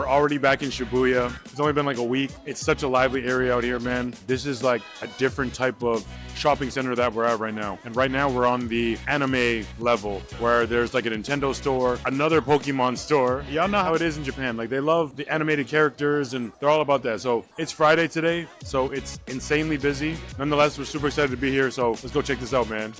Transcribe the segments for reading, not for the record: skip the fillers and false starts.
already back in Shibuya. It's only been like a week. It's such a lively area out here, man. This is like a different type of shopping center that we're at right now. And right now we're on the anime level where there's like a Nintendo store, another Pokemon store. Y'all know how it is in Japan. Like they love the animated characters and they're all about that. So it's Friday today, so it's insanely busy. Nonetheless, we're super excited to be here. So let's go check this out, man.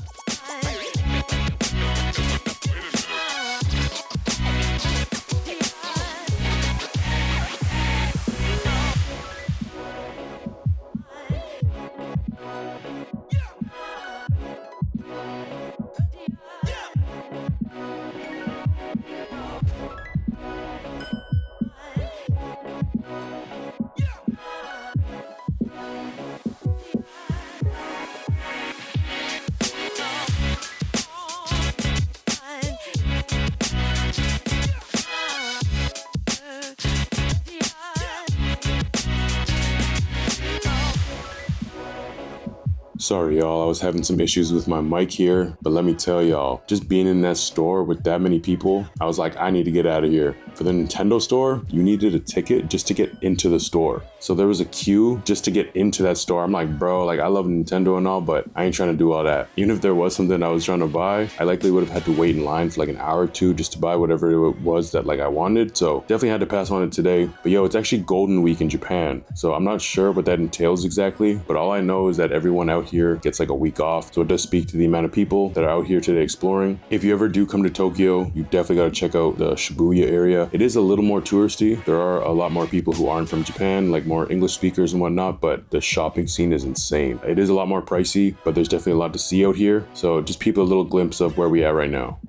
Sorry y'all, I was having some issues with my mic here, but let me tell y'all, just being in that store with that many people, I was like, I need to get out of here. For the Nintendo store, you needed a ticket just to get into the store. So there was a queue just to get into that store. I'm like, bro, like I love Nintendo and all, but I ain't trying to do all that. Even if there was something I was trying to buy, I likely would have had to wait in line for like an hour or two just to buy whatever it was that like I wanted. So definitely had to pass on it today. But yo, it's actually Golden Week in Japan. So I'm not sure what that entails exactly, but all I know is that everyone out here gets like a week off. So it does speak to the amount of people that are out here today exploring. If you ever do come to Tokyo, you definitely got to check out the Shibuya area. It is a little more touristy. There are a lot more people who aren't from Japan, like more English speakers and whatnot, but the shopping scene is insane. It is a lot more pricey, but there's definitely a lot to see out here. So just people a little glimpse of where we are right now.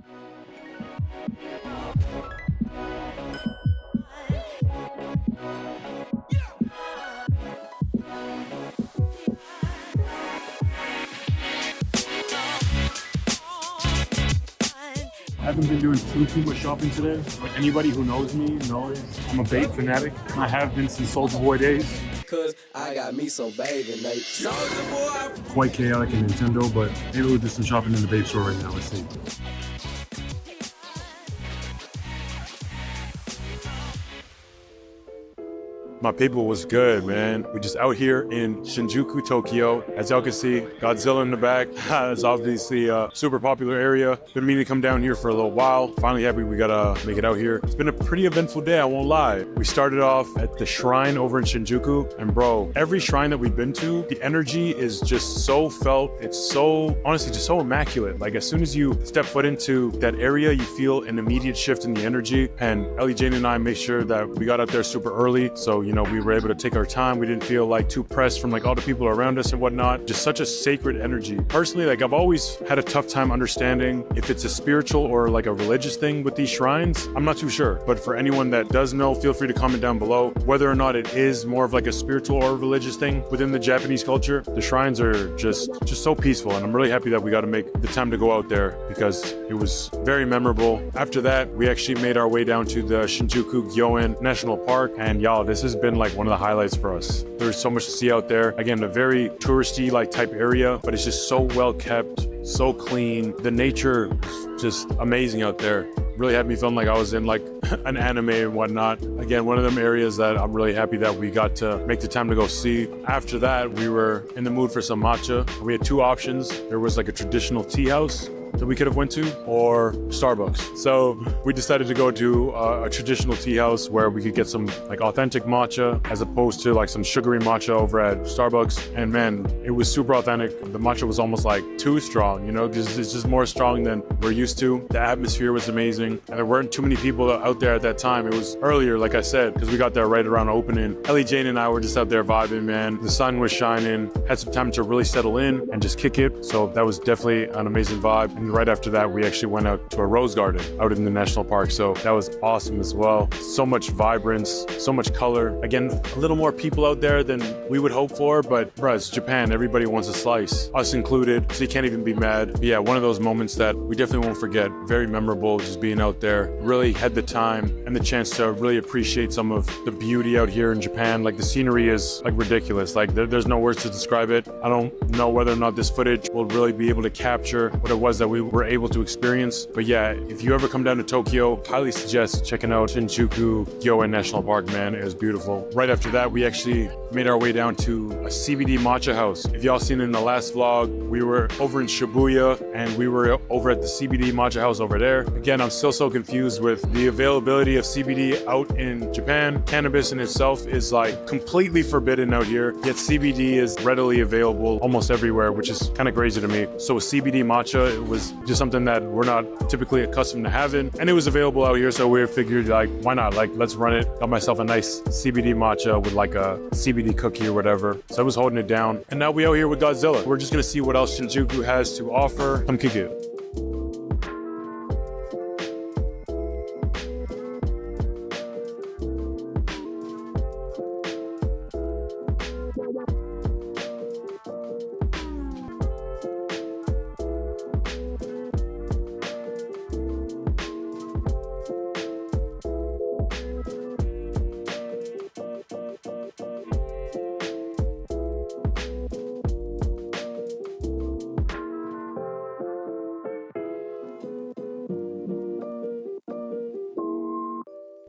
I haven't been doing too much shopping today, but anybody who knows me knows I'm a Babe fanatic. I have been since Soulja Boy days. Cause I got me some Babe and they Soulja Boy. Quite chaotic in Nintendo, but maybe we'll do some shopping in the Babe store right now. Let's see. My people was good, man. We just out here in Shinjuku, Tokyo. As y'all can see, Godzilla in the back. It's obviously a super popular area. Been meaning to come down here for a little while. Finally happy we gotta make it out here. It's been a pretty eventful day, I won't lie. We started off at the shrine over in Shinjuku. And bro, every shrine that we've been to, the energy is just so felt. It's so, honestly, just so immaculate. Like as soon as you step foot into that area, you feel an immediate shift in the energy. And Ellie Jane and I made sure that we got out there super early. So, you know, we were able to take our time. We didn't feel like too pressed from like all the people around us and whatnot. Just such a sacred energy. Personally, like I've always had a tough time understanding if it's a spiritual or like a religious thing with these shrines. I'm not too sure, but for anyone that does know, feel free to comment down below whether or not it is more of like a spiritual or religious thing within the Japanese culture. The shrines are just so peaceful, and I'm really happy that we got to make the time to go out there because it was very memorable. After that, we actually made our way down to the Shinjuku Gyoen National Park, and y'all, this has been like one of the highlights for us. There's so much to see out there. Again, a very touristy like type area, but it's just so well kept, so clean. The nature is just amazing out there. Really had me feeling like I was in like an anime and whatnot. Again, one of them areas that I'm really happy that we got to make the time to go see. After that, we were in the mood for some matcha. We had two options. There was like a traditional tea house that we could have went to, or Starbucks. So we decided to go to a traditional tea house where we could get some like authentic matcha as opposed to like some sugary matcha over at Starbucks. And man, it was super authentic. The matcha was almost like too strong, you know, because it's just more strong than we're used to. The atmosphere was amazing, and there weren't too many people out there at that time. It was earlier, like I said, because we got there right around opening. Ellie Jane and I were just out there vibing, man. The sun was shining, had some time to really settle in and just kick it. So that was definitely an amazing vibe. And right after that, we actually went out to a rose garden out in the national park. So that was awesome as well. So much vibrance, so much color. Again, a little more people out there than we would hope for, but bruh, it's Japan. Everybody wants a slice, us included. So you can't even be mad. But yeah, one of those moments that we definitely won't forget. Very memorable, just being out there. Really had the time and the chance to really appreciate some of the beauty out here in Japan. Like the scenery is like ridiculous. Like there's no words to describe it. I don't know whether or not this footage will really be able to capture what it was that we were able to experience. But yeah, if you ever come down to Tokyo, highly suggest checking out Shinjuku Gyoen National Park, man. It was beautiful. Right after that, we actually made our way down to a CBD matcha house. If y'all seen in the last vlog, we were over in Shibuya and we were over at the CBD matcha house over there. Again, I'm still so confused with the availability of CBD out in Japan. Cannabis in itself is like completely forbidden out here, yet CBD is readily available almost everywhere, which is kind of crazy to me. So with CBD matcha, it was just something that we're not typically accustomed to having, and it was available out here, so we figured like, why not? Like, let's run it. Got myself a nice CBD matcha with like a CBD cookie or whatever. So I was holding it down, and now we out here with Godzilla. We're just gonna see what else Shinjuku has to offer. Come kick it.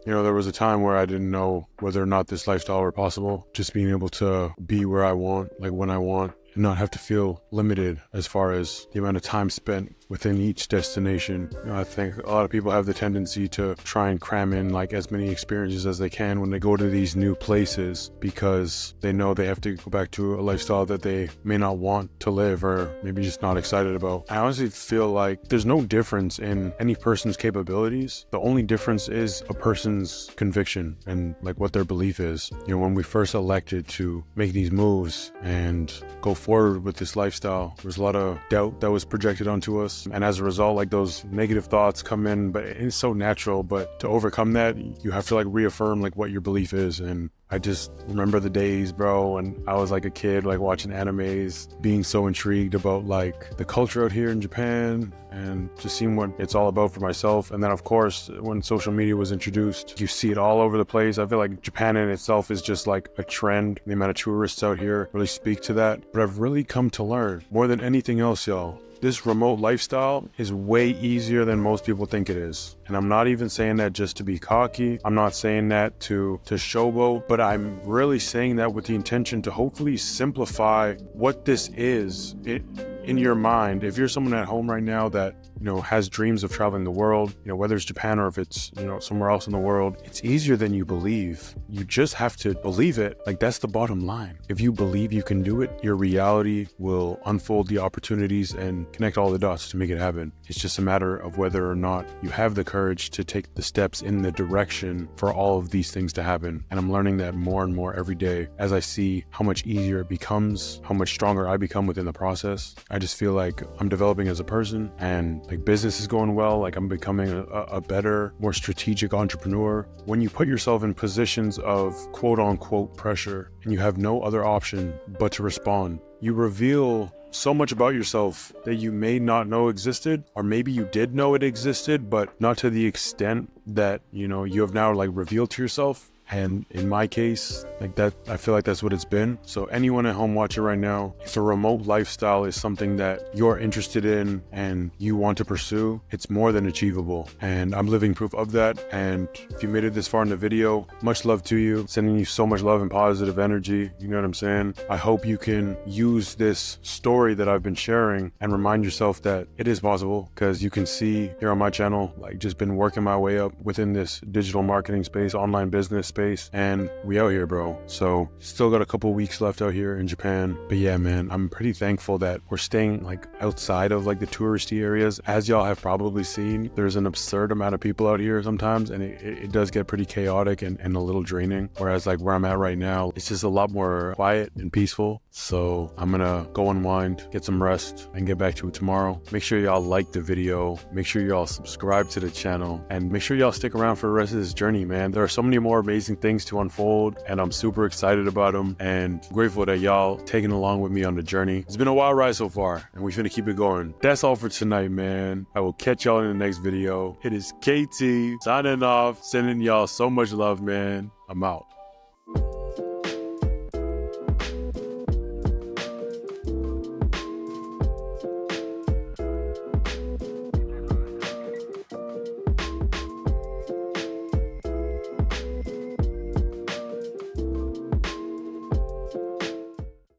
You know, there was a time where I didn't know whether or not this lifestyle were possible. Just being able to be where I want, like when I want, and not have to feel limited as far as the amount of time spent within each destination. You know, I think a lot of people have the tendency to try and cram in like as many experiences as they can when they go to these new places because they know they have to go back to a lifestyle that they may not want to live or maybe just not excited about. I honestly feel like there's no difference in any person's capabilities. The only difference is a person's conviction and like what their belief is. You know, when we first elected to make these moves and go forward with this lifestyle, there's a lot of doubt that was projected onto us, and as a result, like those negative thoughts come in, but it's so natural. But to overcome that, you have to like reaffirm like what your belief is. And I just remember the days, bro, and I was like a kid, like watching animes, being so intrigued about like the culture out here in Japan and just seeing what it's all about for myself. And then of course, when social media was introduced, you see it all over the place. I feel like Japan in itself is just like a trend. The amount of tourists out here really speak to that. But I've really come to learn more than anything else, y'all. This remote lifestyle is way easier than most people think it is. And I'm not even saying that just to be cocky. I'm not saying that to showboat, but I'm really saying that with the intention to hopefully simplify what this is in your mind. If you're someone at home right now that, you know, has dreams of traveling the world, you know, whether it's Japan or if it's, you know, somewhere else in the world, it's easier than you believe. You just have to believe it. Like, that's the bottom line. If you believe you can do it, your reality will unfold the opportunities and connect all the dots to make it happen. It's just a matter of whether or not you have the courage to take the steps in the direction for all of these things to happen. And I'm learning that more and more every day as I see how much easier it becomes, how much stronger I become within the process. I just feel like I'm developing as a person, and like business is going well. Like I'm becoming a better, more strategic entrepreneur. When you put yourself in positions of quote unquote pressure and you have no other option but to respond, you reveal so much about yourself that you may not know existed, or maybe you did know it existed, but not to the extent that, you know, you have now like revealed to yourself. And in my case, like that, I feel like that's what it's been. So anyone at home watching right now, if a remote lifestyle is something that you're interested in and you want to pursue, it's more than achievable. And I'm living proof of that. And if you made it this far in the video, much love to you. Sending you so much love and positive energy. You know what I'm saying? I hope you can use this story that I've been sharing and remind yourself that it is possible, because you can see here on my channel, like just been working my way up within this digital marketing space, online business space. And we out here, bro. So still got a couple weeks left out here in Japan. But yeah, man, I'm pretty thankful that we're staying like outside of like the touristy areas. As y'all have probably seen, there's an absurd amount of people out here sometimes, and it does get pretty chaotic and a little draining. Whereas like where I'm at right now, it's just a lot more quiet and peaceful. So I'm gonna go unwind, get some rest, and get back to it tomorrow. Make sure y'all like the video. Make sure y'all subscribe to the channel, and make sure y'all stick around for the rest of this journey, man. There are so many more amazing things to unfold, and I'm super excited about them, and grateful that y'all taking along with me on the journey. It's been a wild ride so far, and we finna keep it going. That's all for tonight, man. I will catch y'all in the next video. It is KT signing off, sending y'all so much love, man. I'm out.